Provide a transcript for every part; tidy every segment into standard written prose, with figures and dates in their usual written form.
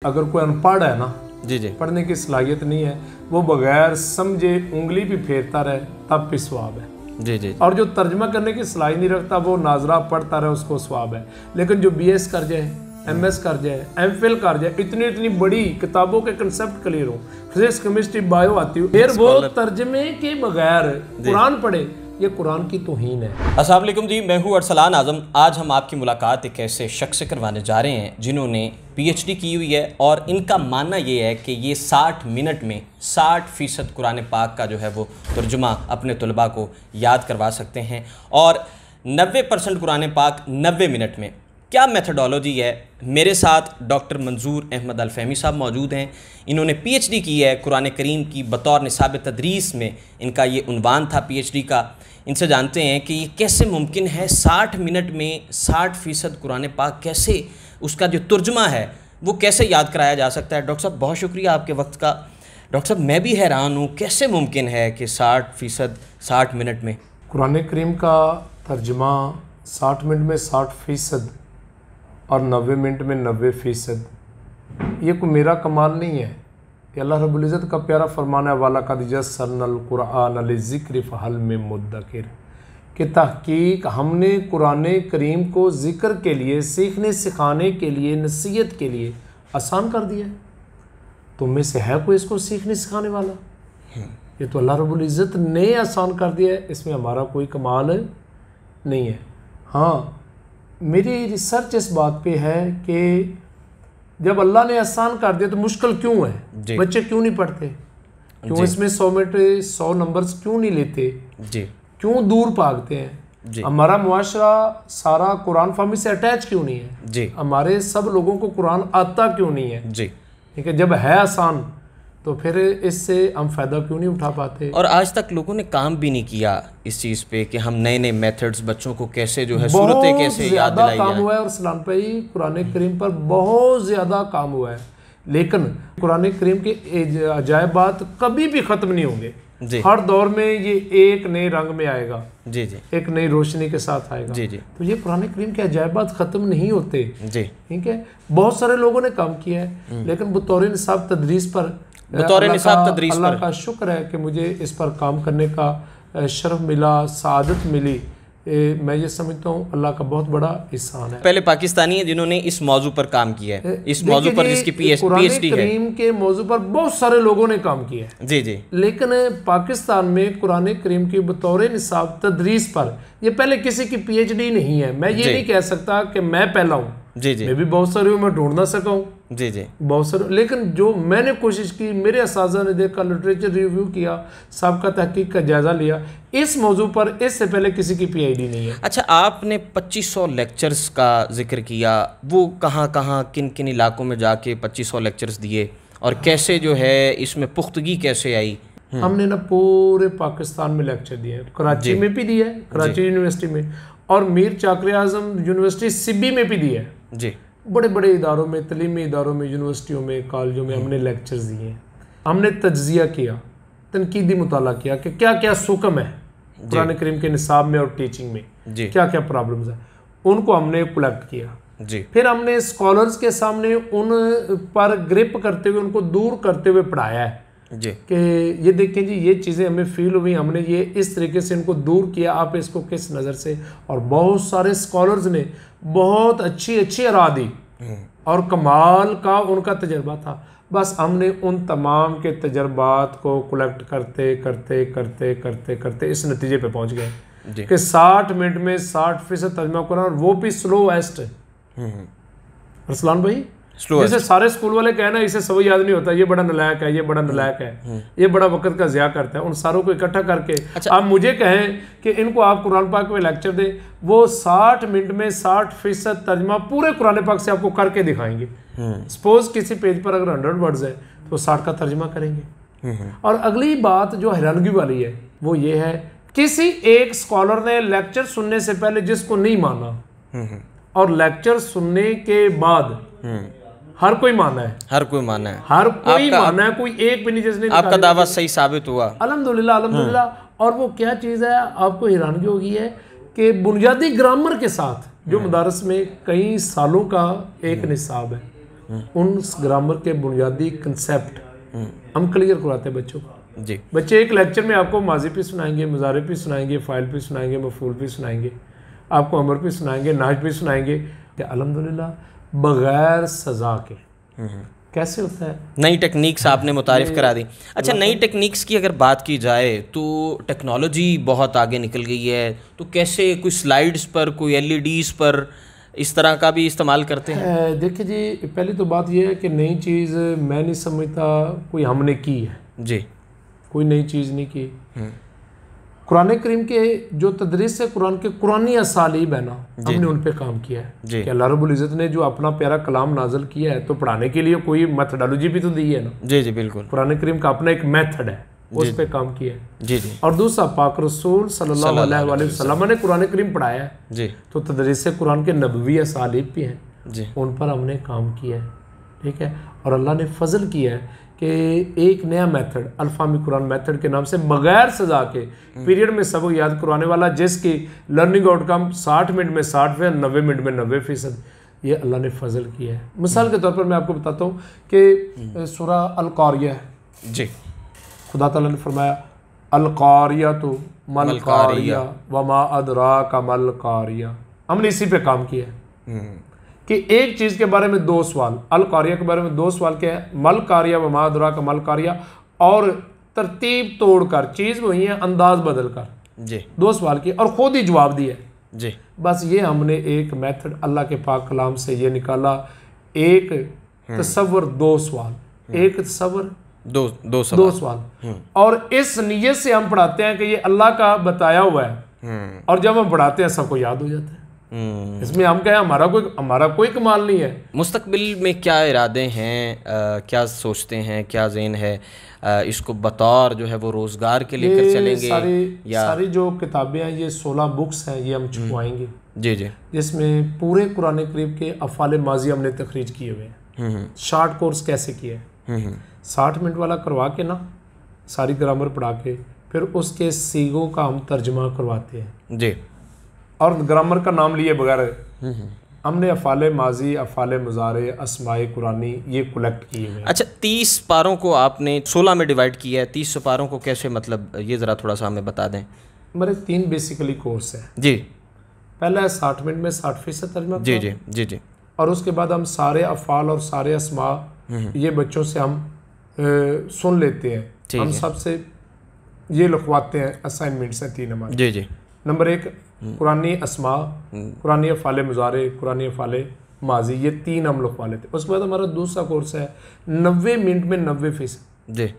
अगर कोई अनपढ़ है ना, जी जी, पढ़ने की सलाहियत नहीं है, वो बगैर समझे उंगली भी फेरता रहे तब भी सवाब है। जी जी, और जो तर्जमा करने की सलाहियत नहीं रखता वो नाजरा पढ़ता रहे उसको सवाब है। लेकिन जो BS कर जाए, MS कर जाए, MPhil कर जाए, इतनी इतनी बड़ी किताबों के कंसेप्ट क्लियर हो, फिजिक्स केमिस्ट्री बायो आती हो, फिर वो तर्जमे के बगैर कुरान पढ़े, ये कुरान की तौहीन है। अस्सलाम वालेकुम जी, मैं हूँ अरसलान आज़म। आज हम आपकी मुलाकात एक ऐसे शख्स से करवाने जा रहे हैं जिन्होंने PhD की हुई है और इनका मानना ये है कि ये 60 मिनट में 60% कुरान पाक का जो है वो तर्जुमा अपने तलबा को याद करवा सकते हैं और 90% कुरान पाक 90 मिनट में। क्या मेथडोलॉजी है? मेरे साथ डॉक्टर मंजूर अहमद अल फहमी साहब मौजूद हैं। इन्होंने PhD की है कुरान करीम की बतौर निसाब तदरीस में, इनका ये उन्वान था PhD का। इनसे जानते हैं कि ये कैसे मुमकिन है 60 मिनट में 60% कुरान पाक, कैसे उसका जो तर्जुमा है वो कैसे याद कराया जा सकता है। डॉक्टर साहब बहुत शुक्रिया आपके वक्त का। डॉक्टर साहब मैं भी हैरान हूँ, कैसे मुमकिन है कि 60% 60 मिनट में? कुरान करीम का तर्जुमा 60 मिनट में 60% और 90 मिनट में 90%, ये कोई मेरा कमाल नहीं है, ये अल्लाह रब्बुल इज़्ज़त का प्यारा फरमान है, वाला कद यस्सरनल कुरआन लिज़िक्र फहल मिन मुद्दकिर, कि तहकीक हमने कुरान करीम को ज़िक्र के लिए, सीखने सिखाने के लिए, नसीहत के लिए आसान कर दिया है। तुम में से है कोई इसको सीखने सिखाने वाला? ये तो अल्लाह रब्बुल इज़्ज़त ने आसान कर दिया है, इसमें हमारा कोई कमाल नहीं है। हाँ, मेरी रिसर्च इस बात पे है कि जब अल्लाह ने आसान कर दिया तो मुश्किल क्यों है? बच्चे क्यों नहीं पढ़ते? क्यों इसमें 100 मिनट 100 नंबर्स क्यों नहीं लेते जी? क्यों दूर भागते हैं? हमारा मुआशरा सारा कुरान फहमी से अटैच क्यों नहीं है जी? हमारे सब लोगों को कुरान आता क्यों नहीं है जी? ठीक है, जब है आसान तो फिर इससे हम फ़ायदा क्यों नहीं उठा पाते? और आज तक लोगों ने काम भी नहीं किया इस चीज़ पे कि हम नए नए मेथड्स बच्चों को कैसे जो है सूरतें कैसे याद दिलाई काम हुआ है। और सलाम भाई, कुरान करीम पर बहुत ज़्यादा काम हुआ है, लेकिन कुरान करीम के अजायबात कभी भी ख़त्म नहीं होंगे जी। हर दौर में ये एक नए रंग में आएगा जी जी, एक नई रोशनी के साथ आएगा जी जी। तो ये कुरान करीम के अजायबात ख़त्म नहीं होते जी। ठीक है, बहुत सारे लोगों ने काम किया है, लेकिन बतौर निसाब तदरीस पर, अल्लाह का शुक्र है कि मुझे इस पर काम करने का शर्फ मिला, सआदत मिली। मैं ये समझता हूँ अल्लाह का बहुत बड़ा एहसान है। पहले पाकिस्तानी है जिन्होंने इस मौजू पर काम किया है, इस मौजू पर जिसकी PhD है। करीम के मौजू पर बहुत सारे लोगों ने काम किया है जी जी, लेकिन पाकिस्तान में कुरान करीम की बतौर निसाब तदरीस पर ये पहले किसी की PhD नहीं है। मैं ये नहीं कह सकता कि मैं पहला हूँ जी जी, मैं भी बहुत सारे मैं ढूंढ ना सका हूँ जी जी, बहुत सारे, लेकिन जो मैंने कोशिश की, मेरे असातिज़ा ने देखा, लिटरेचर रिव्यू किया, सबका तहकीक का जायज़ा लिया, इस मौजू पर इससे पहले किसी की PhD नहीं है। अच्छा, आपने 2500 लेक्चर्स का जिक्र किया, वो कहाँ कहाँ किन किन इलाकों में जाके 2500 लेक्चर्स दिए और कैसे जो है इसमें पुख्तगी कैसे आई? हमने ना पूरे पाकिस्तान में लेक्चर दिए, कराची में भी दिया है, कराची यूनिवर्सिटी में, और मीर चाकर आज़म यूनिवर्सिटी सिब्बी में भी दिया है जी। बड़े बड़े इदारों में, तलीमी इदारों में, यूनिवर्सिटियों में, कॉलेजों में हमने लेक्चर्स दिए। हमने तज्जिया किया, तनकीदी मुताला किया कि क्या क्या सुकम है कुरान करीम के निसाब में और टीचिंग में, क्या क्या प्रॉब्लम्स है, उनको हमने कलेक्ट किया जी। फिर हमने स्कॉलर्स के सामने उन पर ग्रिप करते हुए, उनको दूर करते हुए पढ़ाया है जी कि ये देखें जी, ये चीज़ें हमें फील हुई, हमने ये इस तरीके से इनको दूर किया, आप इसको किस नज़र से। और बहुत सारे स्कॉलर्स ने बहुत अच्छी राह दी और कमाल का उनका तजर्बा था। बस हमने उन तमाम के तजर्बात को कलेक्ट करते करते करते करते करते इस नतीजे पे पहुंच गए कि 60 मिनट में 60% तर्जुमा कुरान, और वो भी स्लोएस्ट। अरसलान भाई, जैसे सारे स्कूल वाले कहना इसे सब याद नहीं होता, ये बड़ा नालायक है, ये बड़ा नालायक है, ये बड़ा वक्त का ज़िया करता है, उन सारों को इकट्ठा करके आप मुझे कहें कि इनको आप कुरान पाक में लेक्चर दें, वो 60 मिनट में 60% तर्जुमा पूरे कुरान पाक से आपको करके दिखाएंगे। सपोज किसी पेज पर अगर 100 वर्ड्स है तो 60 का तर्जुमा करेंगे। और अगली बात जो हैरानगी वाली है वो ये है, किसी एक स्कॉलर ने लेक्चर सुनने से पहले जिसको नहीं माना और लेक्चर सुनने के बाद हर कोई माना है, हर कोई माना है, हर कोई माना है, कोई एक भी नहीं जिसने आपका दावा सही साबित हुआ, अल्हम्दुलिल्लाह अल्हम्दुलिल्लाह। और वो क्या चीज़ है, आपको हैरानगी होगी है कि बुनियादी ग्रामर के साथ जो मदारस में कई सालों का एक निसाब है, उन ग्रामर के बुनियादी कंसेप्ट हम क्लियर करवाते हैं बच्चों को जी। बच्चे एक लेक्चर में आपको माजी भी सुनाएंगे, मुजारे भी सुनाएंगे, फ़ाइल भी सुनाएंगे, मफूल भी सुनाएंगे, आपको अमर भी सुनाएंगे, नाज भी सुनाएंगे। अल्हम्दुलिल्लाह बग़ैर सज़ा के कैसे होता है। नई टेक्निक्स आपने मुतारिफ करा दी। अच्छा, नई टेक्निक्स की अगर बात की जाए तो टेक्नोलॉजी बहुत आगे निकल गई है, तो कैसे कोई स्लाइड्स पर, कोई LEDs पर इस तरह का भी इस्तेमाल करते हैं? देखिए जी, पहली तो बात यह है कि नई चीज़ मैं नहीं समझता कोई हमने की है जी, कोई नई चीज़ नहीं की। कुरान करीम के जो तदरीस है कुरान के कुरानी असालीब है ना, हमने उन पे काम किया है कि अल्लाह रब्बुल इज़्ज़त ने जो अपना प्यारा कलाम नाज़िल किया है तो पढ़ाने के लिए कोई मेथडोलॉजी भी तो दी है ना। जी जी बिल्कुल। कुरान करीम का अपना एक मेथड है, उस पे काम किया है जी जी। और दूसरा पाक रसूल सल्लल्लाहु अलैहि वसल्लम ने कुरान करीम पढ़ाया है जी, तो तदरीस कुरान के नबवी असालीब भी हैं जी, उन पर हमने काम किया है। ठीक है, और अल्लाह ने फजल किया है कि एक नया मेथड अल्फामी कुरान मेथड के नाम से बगैर सजा के पीरियड में सबक याद करवाने वाला, जिसकी लर्निंग आउटकम 60 मिनट में 60%, 90 मिनट में 90%, ये अल्लाह ने फजल किया है। मिसाल के तौर पर मैं आपको बताता हूँ कि सूरा अल-कारिया है जी, खुदा ताला ने फरमाया अल-कारिया तो मल कारिया वमा अदराका मल कारिया। हमने इसी पे काम किया है कि एक चीज़ के बारे में 2 सवाल, अल कारिया के बारे में 2 सवाल क्या है, मल कारिया वमा अदराका मल कारिया, और तरतीब तोड़कर चीज़ वही है अंदाज बदल कर जी 2 सवाल किए और खुद ही जवाब दिया जी। बस ये हमने एक मेथड अल्लाह के पाक कलाम से ये निकाला, एक तसव्वुर 2 सवाल, एक तसव्वुर दो सवाल, और इस नीयत से हम पढ़ाते हैं कि ये अल्लाह का बताया हुआ है और जब हम पढ़ाते हैं सबको याद हो जाता है। इसमें हम क्या है, हमारा कोई कमाल नहीं है। मुस्तकबिल में क्या इरादे हैं, क्या सोचते हैं, क्या ज़हन है, इसको बतौर जो है वो रोज़गार के लेकर चलेंगे? सारी जो किताबें हैं ये 16 बुक्स हैं, ये हम छुपवाएंगे जी जी, जिसमें पूरे कुरान करीम के अफ़ाल माजी हमने तखरीज किए हुए हैं। शॉर्ट कोर्स कैसे किए, 60 मिनट वाला करवा के ना सारी ग्रामर पढ़ा के फिर उसके सीगों का हम तर्जमा करवाते हैं जी, और ग्रामर का नाम लिए बगैर हमने अफ़ाल माजी, अफ़ाल मुजारे, अस्माए कुरानी ये कलेक्ट किए हुए। अच्छा, 30 पारों को आपने 16 में डिवाइड किया है, 30 पारों को कैसे, मतलब ये ज़रा थोड़ा सा हमें बता दें। मेरे 3 बेसिकली कोर्स है जी। पहला है 60 मिनट में 60% तर्जमा जी जी जी जी, और उसके बाद हम सारे अफ़ाल और सारे अस्मा ये बच्चों से हम सुन लेते हैं, हम सबसे ये लिखवाते हैं, असाइनमेंट्स हैं 3 हमारे। जी जी। नंबर 1 कुरानी अस्मा, कुरानी अफ़ाल मुजारे, कुरानी अफ़ाल माजी, ये 3 हम लिखवा लेते हैं। उसके बाद हमारा दूसरा कोर्स है 90 मिनट में 90% जी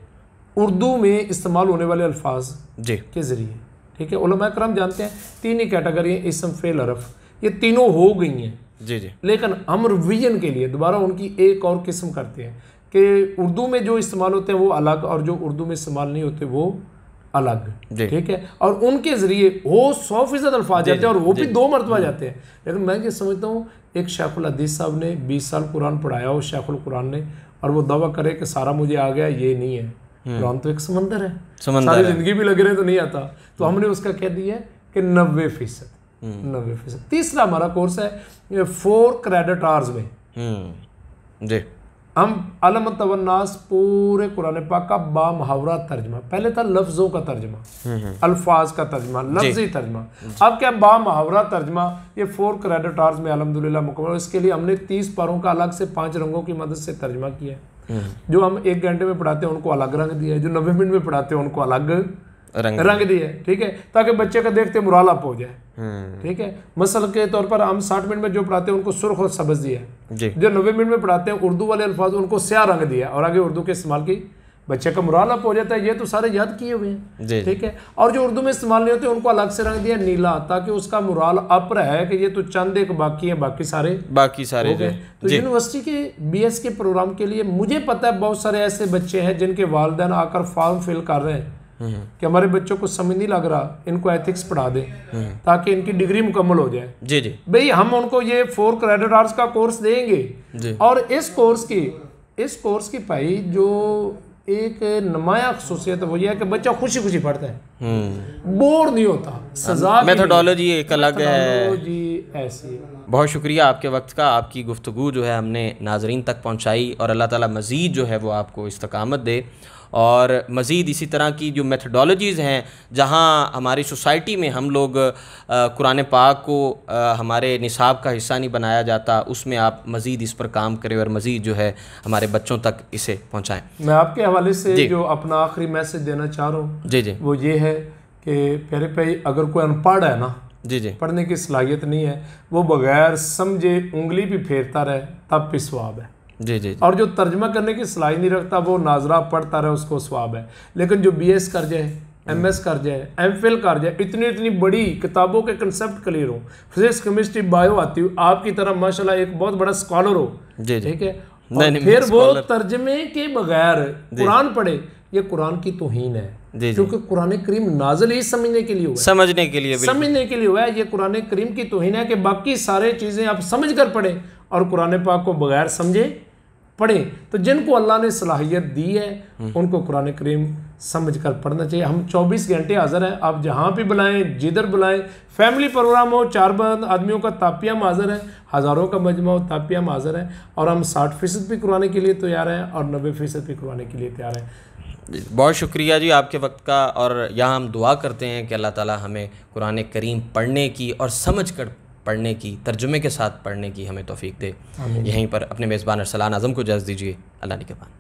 उर्दू में इस्तेमाल होने वाले अल्फाज जी के ज़रिए। ठीक है, उलमा करम जानते हैं 3 ही कैटेगरी हैं, इसम, फेल, हरफ, ये तीनों हो गई हैं जी जी, लेकिन हम रिवीजन के लिए दोबारा उनकी एक और किस्म करते हैं कि उर्दू में जो इस्तेमाल होते हैं वो अलग और जो उर्दू में इस्तेमाल नहीं होते वो अलग। ठीक है, और उनके ज़रिए वो 100% अल्फाज जाते हैं और वो भी 2 मरतबा जाते हैं। लेकिन मैं ये समझता हूँ एक शेखुल हदीस साहब ने 20 साल कुरान पढ़ाया हो, शेखुल कुरान ने, और वो दावा करे कि सारा मुझे आ गया, ये नहीं है। कुरान तो एक समंदर है, सारी ज़िंदगी भी लगे रहे तो नहीं आता। तो हमने उसका कह दिया कि 90%। 90%। तीसरा हमारा कोर्स है 4 क्रेडिट आवर्स में जी, हम अलम तवन्नास पूरे कुरान पाक का बामुहावरा तर्जमा, पहले था लफ्ज़ों का तर्जमा, अल्फाज का तर्जमा, लफ्ज़ी तर्जमा, अब क्या बामुहावरा तर्जमा, ये 4 क्रेडिट आवर्स में अल्हम्दुलिल्लाह मुकम्मल। इसके लिए हमने 30 पारों का अलग से 5 रंगों की मदद से तर्जमा किया है। जो हम 1 घंटे में पढ़ाते हैं उनको अलग रंग दिया है, जो 90 मिनट में पढ़ाते हैं उनको अलग रंग दिया है। ठीक है, ताकि बच्चे का देखते मुराल अप हो जाए। ठीक है, मसल के तौर पर हम 60 मिनट में जो पढ़ाते हैं उनको सुर्ख और सब्ज़ दिया है, जो 90 मिनट में पढ़ाते हैं उर्दू वाले अल्फाज उनको स्याह रंग दिया और आगे उर्दू के इस्तेमाल की, बच्चे का मुराल अप हो जाता है। ये तो सारे याद किए हुए हैं। ठीक है, और जो उर्दू में इस्तेमाल नहीं होते उनको अलग से रंग दिया नीला, ताकि उसका मुराल अप रहे कि ये तो चंद एक बाकी है, बाकी सारे हो गए। तो यूनिवर्सिटी के BS के प्रोग्राम के लिए मुझे पता है बहुत सारे ऐसे बच्चे हैं जिनके वालिदैन आकर फॉर्म फिल कर रहे हैं कि हमारे बच्चों को समझ नहीं लग रहा, इनको एथिक्स पढ़ा दें ताकि इनकी डिग्री मुकम्मल हो जाए। जी जी भाई, हम उनको ये 4 क्रेडिट आवर्स का कोर्स देंगे और इस कोर्स की भाई जो एक नुमाया खसूसियत वो ये है कि बच्चा खुशी खुशी पढ़ता है। बोर नहीं होता, सजा मेथोडोलॉजी एक अलग है जी, ऐसी है। बहुत शुक्रिया आपके वक्त का, आपकी गुफ्तगू जो है हमने नाजरीन तक पहुंचाई, और अल्लाह ताला मज़ीद जो है वो आपको इस्तकामत दे, और मज़ीद इसी तरह की जो मेथोडोलॉजीज़ हैं जहां हमारी सोसाइटी में हम लोग कुरान पाक को हमारे निसाब का हिस्सा नहीं बनाया जाता, उसमें आप मज़ीद इस पर काम करें और मज़ीद जो है हमारे बच्चों तक इसे पहुँचाएँ। मैं आपके हवाले से जो अपना आखिरी मैसेज देना चाह रहा हूँ जी जी, वो ये है कि प्यारे भाई, अगर कोई अनपढ़ है ना, जी जी, पढ़ने की सलाहियत नहीं है, वो बगैर समझे उंगली भी फेरता रहे तब भी स्वाब है। जी जी, और जो तर्जमा करने की सलाहियत नहीं रखता वो नाजरा पढ़ता रहे, उसको स्वाब है। लेकिन जो BS कर जाए, MS कर जाए, MPhil कर जाए, इतनी इतनी बड़ी किताबों के कंसेप्ट क्लियर हो, फिजिक्स केमिस्ट्री बायो आती हो, आपकी तरह माशाल्लाह एक बहुत बड़ा स्कॉलर हो, ठीक है, और फिर वो तर्जमे के बगैर कुरान पढ़े, ये कुरान की तौहीन है। क्योंकि कुरान करीम नाज़िल ही समझने के लिए हुआ है, समझने के लिए हुआ है। ये कुरान करीम की तौहीन है कि बाकी सारे चीज़ें आप समझ कर पढ़े और कुरान पाक को बगैर समझे पढ़े। तो जिनको अल्लाह ने सलाहियत दी है उनको कुरान करीम समझ कर पढ़ना चाहिए। हम 24 घंटे हाजिर हैं, आप जहाँ भी बुलाएं, जिधर बुलाएं, फैमिली प्रोग्राम हो, 4 आदमियों का तापिया हम हाजिर है, हज़ारों का मजमा हो, तापिया हम हाजिर है, और हम 60% भी कुरान के लिए तैयार हैं और 90% भी कुरान के लिए तैयार हैं। बहुत शुक्रिया जी आपके वक्त का, और यहाँ हम दुआ करते हैं कि अल्लाह ताला हमें कुरान करीम पढ़ने की और समझ कर पढ़ने की, तर्जुमे के साथ पढ़ने की हमें तौफीक दे। यहीं पर अपने मेज़बान अरसलान आज़म को इजाज़त दीजिए। अल्लाह निगहबान।